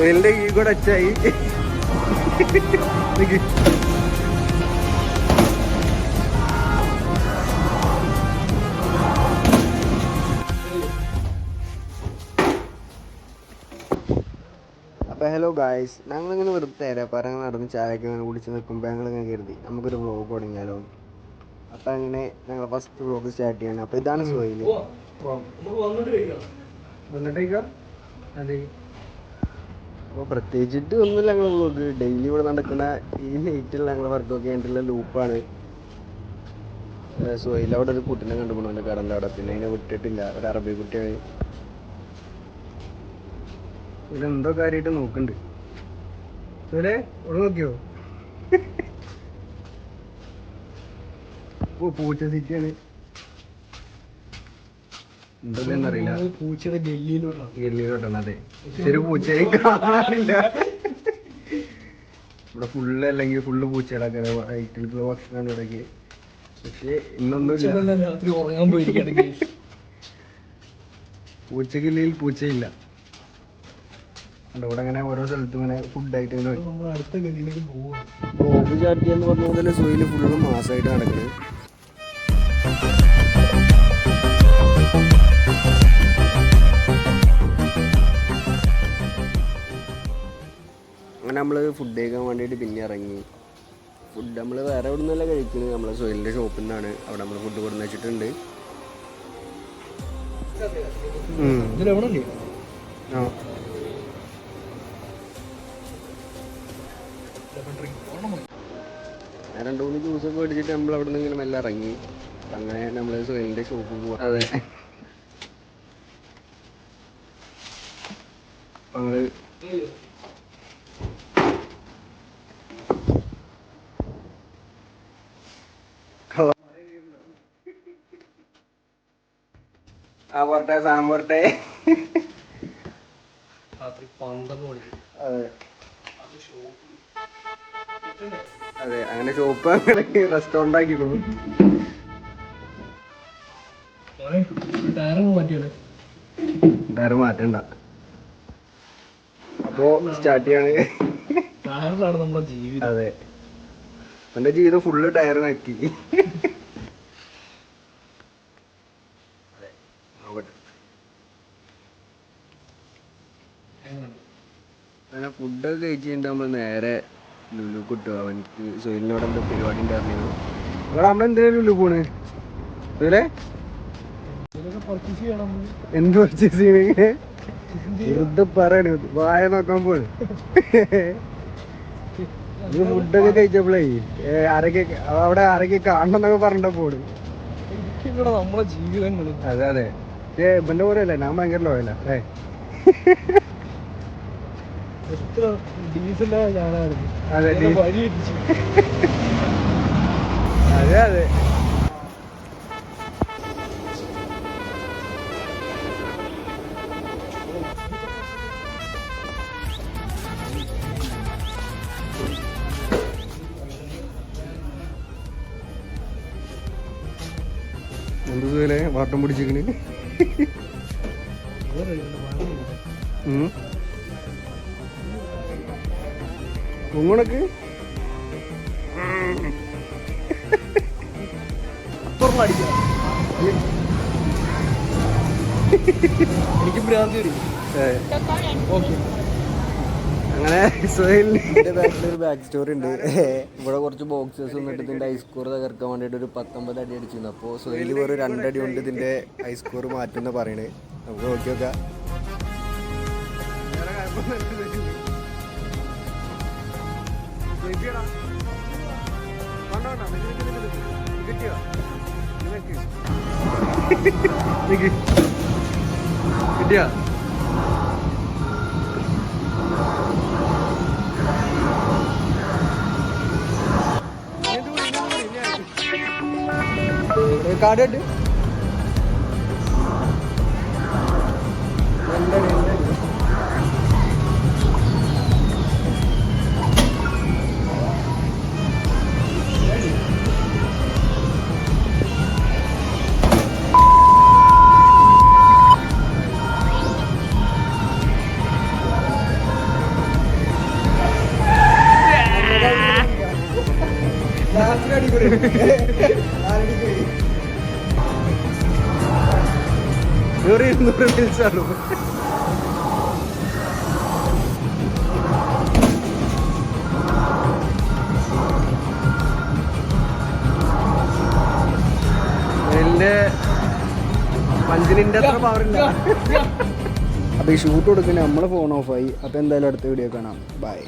സുഹേലിന്റെ ഈ കൂടെ അച്ചായി. അപ്പോൾ ഹലോ ഗായ്സ്, ഞങ്ങളിങ്ങനെ വെറുതെ പറങ്ങനെ നടന്ന് ചായയൊക്കെ ഇങ്ങനെ കുടിച്ച് നിൽക്കുമ്പോൾ ഞങ്ങളിങ്ങനെ കരുതി നമുക്കൊരു വ്ളോഗ് തുടങ്ങിയാലോ. അപ്പം അങ്ങനെ ഞങ്ങൾ ഫസ്റ്റ് വ്ളോഗ് സ്റ്റാർട്ട് ചെയ്യണം. അപ്പോൾ ഇതാണ് സുഹൈൽ. അതെ, അപ്പോൾ പ്രത്യേകിച്ചിട്ട് ഒന്നുമില്ല. ഞങ്ങൾ വ്ളോഗ് ഡെയിലി ഇവിടെ നടക്കുന്ന ഈ നൈറ്റുള്ള ഞങ്ങൾ വർക്കൊക്കെ ആയിട്ടുള്ള ലൂപ്പാണ്. സുഹൈൽ അവിടെ ഒരു കുട്ടീനെ കണ്ടുപോകണം, എൻ്റെ കടൻ്റെ അവിടെ. പിന്നെ അതിനെ വിട്ടിട്ടില്ല, ഒരു അറബി കുട്ടിയാണ്. ഇതിലെന്തോ കാര്യമായിട്ട് നോക്കുന്നുണ്ട്. സുഹൈലേ, ഇവിടെ നോക്കിയോ? ഓ, പൂച്ച സിറ്റിയാണ്. എന്തെന്നറിയില്ല, പൂച്ചയുടെ ഗല്ലിയിലോട്ടാണ്. അതെ, ശരി, പൂച്ചയെ കാണാനില്ല ഇവിടെ. ഫുള്ള് അല്ലെങ്കിൽ ഫുള്ള് പൂച്ചകളൊക്കെ വൈറ്റിലുള്ള ഭക്ഷണമാണ് ഇവിടേക്ക്. പക്ഷേ ഇന്നൊന്നും രാത്രി ഉറങ്ങാൻ പോയിരിക്കുകയാണ്. പൂച്ചക്കില്ലെങ്കിൽ പൂച്ചയില്ല. ഇവിടെ അങ്ങനെ ഓരോ സ്ഥലത്തും ഇങ്ങനെ ഫുഡായിട്ട് ഇങ്ങനെ അടുത്ത ഗല്ലിയിലേക്ക് പോകും. ബ്ലോഗ് സ്റ്റാർട്ട് ചെയ്യാന്ന് പറഞ്ഞ പോലെ സുഹൈൽ ഫുള്ള് മാസമായിട്ട് നടക്കുന്നത്. അങ്ങനെ നമ്മൾ ഫുഡ് കഴിക്കാൻ വേണ്ടിയിട്ട് പിന്നെ ഇറങ്ങി. ഫുഡ് നമ്മൾ വേറെ എവിടെ നിന്നല്ല കഴിക്കുന്നത്, നമ്മൾ സുഹൈലിൻ്റെ ഷോപ്പിൽ നിന്നാണ്. അവിടെ നമ്മൾ ഫുഡ് കൊടുന്ന് വെച്ചിട്ടുണ്ട്. ആ, 2-3 ജ്യൂസൊക്കെ മേടിച്ചിട്ട് നമ്മൾ അവിടെ നിന്ന് ഇങ്ങനെ മെല്ലെ ഇറങ്ങി. അങ്ങനെ നമ്മൾ സുഹൈലിൻ്റെ ഷോപ്പിൽ പോകാം. അതെ, ഞങ്ങൾ പോരട്ടെ, സാധനം പോരട്ടെ. അതെ, അങ്ങനെ ഷോപ്പ് അങ്ങനെ റെസ്റ്റോറൻ്റ് ആക്കിക്കോളൂ. ടയറ് മാറ്റണ്ട. അപ്പോ സ്റ്റാർട്ട് ചെയ്യാണ്. ടയറിലാണ് നമ്മുടെ ജീവിതം. അതെ, എൻ്റെ ജീവിതം ഫുള്ള് ടയർ നോക്കി. അങ്ങനെ ഫുഡൊക്കെ കഴിച്ച് കഴിഞ്ഞിട്ട് നമ്മൾ നേരെ ലുലു കിട്ടുക. അവനക്ക് സുഹൈലിനോട് എന്തോ പരിപാടി ഉണ്ടായിരുന്നു. അവിടെ നമ്മളെന്തിനാ ലുലു പോണ്? അതുപോലെ എന്ത് പർച്ചേസ് ചെയ്യണേ? വെറുതെ പറയണ, വായ നോക്കാൻ പോണ്. ഫുഡൊക്കെ കഴിച്ചപ്പോഴേ അവിടെ ആരൊക്കെ കാണണം എന്നൊക്കെ പറഞ്ഞ പോണ്. നമ്മളെ ജീവിതങ്ങൾ. അതെ അതെ, ഇവന്റെ പോലെ അല്ലേ, ഞാൻ ഭയങ്കര ലോയല്ല. ഡീസലായ ഞാനായിരുന്നു. അതെ അതെ അതെ. എന്തുപോലെ വാട്ടം പിടിച്ചിക്കണ്. ഉങ്ങണക്ക് എനിക്ക് ഭ്രാന്തി വരും. അങ്ങനെ സുഹൈലിന്റെ ബാക്കിലൊരു ബാക്ക് സ്റ്റോറി ഉണ്ട്. ഇവിടെ കുറച്ച് ബോക്സേഴ്സ് വന്നിട്ട് ഇതിന്റെ ഐസ്കോർ തകർക്കാൻ വേണ്ടിയിട്ട് ഒരു 19 അടി അടിച്ചിരുന്നു. അപ്പോൾ സുഹൈൽ വെറും 2 അടി കൊണ്ട് ഇതിന്റെ ഐസ്കോർ മാറ്റുന്ന പറയണേ. നമുക്ക് നോക്കി നോക്കാം. കിട്ടിയ കാർഡ് $200 ബിൽസാണ്. പഞ്ചിനിന്റെ അത്ര പവറില്ല. അപ്പോൾ ഈ ഷൂട്ട് കൊടുക്കുന്ന നമ്മളെ ഫോൺ ഓഫായി. അപ്പോൾ എന്തായാലും അടുത്ത വീഡിയോ കാണാം. ബൈ.